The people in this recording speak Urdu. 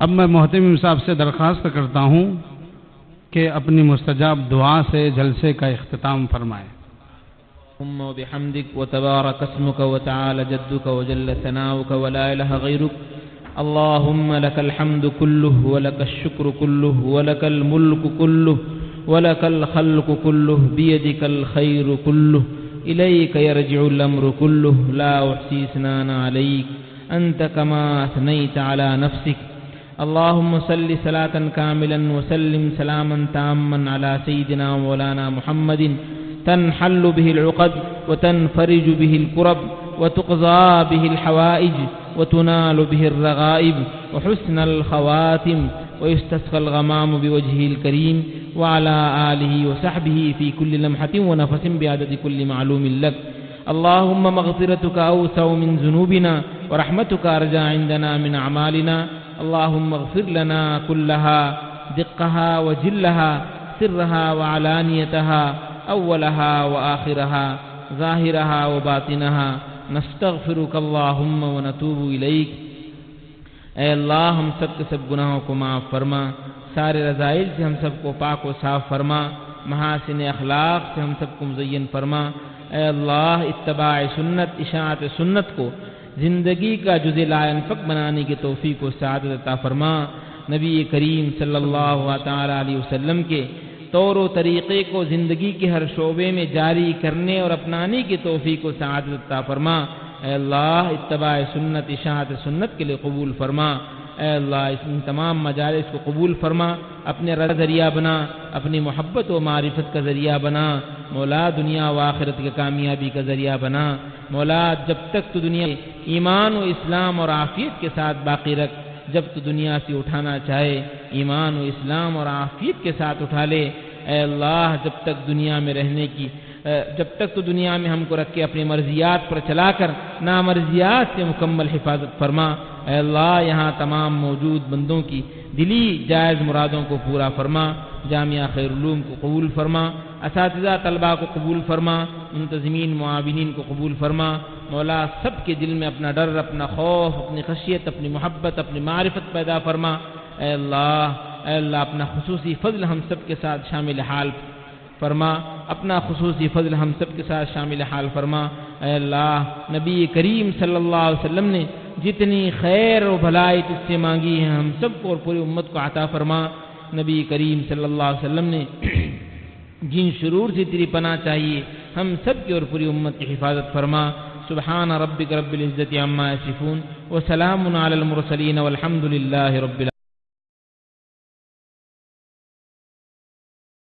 اب میں محتمم صاحب سے درخواست کرتا ہوں کہ اپنی مستجاب دعا سے جلسے کا اختتام فرمائیں۔ اللهم وبحمدك وتبارك اسمك وتعالى جدك وجل ثناؤك ولا إله غيرك اللهم لك الحمد كله ولك الشكر كله ولك الملك كله ولك الخلق كله بيدك الخير كله إليك يرجع الأمر كله لا أحصي ثناء عليك أنت كما أثنيت على نفسك اللهم صل صلاة كاملا وسلم سلاما تاما على سيدنا مولانا محمد تنحل به العقد وتنفرج به الكرب وتقضى به الحوائج وتنال به الرغائب وحسن الخواتم ويستسقى الغمام بوجهه الكريم وعلى آله وصحبه في كل لمحة ونفس بعدد كل معلوم لك اللهم مغفرتك أوسع من ذنوبنا ورحمتك أرجى عندنا من أعمالنا اللهم اغفر لنا كلها دقها وجلها سرها وعلانيتها أولها وآخرها ظاهرها وباطنها نستغفرك اللهم ونتوب إليك اے اللہ ہم سب کے سب گناہوں کو معاف فرما، سارے رذائل سے ہم سب کو پاک و صاف فرما، محاسن اخلاق سے ہم سب کو مزین فرما۔ اے اللہ اتباع سنت، اشاعت سنت کو زندگی کا جزء لا ينفک بنانے کی توفیق و سعادت عطا فرما۔ نبی کریم صلی اللہ تعالی علیہ وسلم کے طور و طریقے کو زندگی کے ہر شعبے میں جاری کرنے اور اپنانے کی توفیق و سعادت عطا فرما۔ اے اللہ اتباع سنت، اشاعت سنت کے لیے قبول فرما۔ اے اللہ ان تمام مجالس کو قبول فرما، اپنے رضا ذریعہ بنا، اپنی محبت و معرفت کا ذریعہ بنا، مولا دنیا و آخرت کی کامیابی کا ذریعہ بنا۔ مولا جب تک تو دنیا ایمان و اسلام اور عافیت کے ساتھ باقی رکھ، جب تو دنیا سے اٹھانا چاہے ایمان و اسلام اور عافیت کے ساتھ اٹھا لے۔ اے اللہ جب تک تو دنیا میں ہم کو رکھ کے اپنی مرضیات پر چلا کر نامرضیات سے مکمل حفاظت فرما۔ اے اللہ یہاں تمام موجود بندوں کی دلی جائز مرادوں کو پورا فرما، جامعہ خیر علوم کو قبول فرما، اساتذہ طلباء کو قبول فرما، منتظمین معاونین کو قبول فرما۔ مولا سب کے دل میں اپنا ڈر، اپنا خوف، اپنی خشیت، اپنی محبت، اپنی معرفت پیدا فرما۔ اے اللہ اپنا خصوصی فضل ہم سب کے ساتھ شامل حال فرما، اپنا خصوصی فضل ہم سب کے ساتھ شامل حال فرما۔ اے اللہ نبی کریم صلی اللہ علیہ وسلم نے جتنی خیر و بھلائی تجھ سے مانگی ہے ہم سب کو اور پوری امت کو عطا فرما۔ نبی کریم صلی اللہ علیہ وسلم نے جن شرور سے تیری پناہ چاہیے ہم سب کی اور پوری امت کی حفاظت فرما۔ سبحان ربک رب العزت عما یصفون وسلام علی المرسلین والحمد للہ رب العالمین۔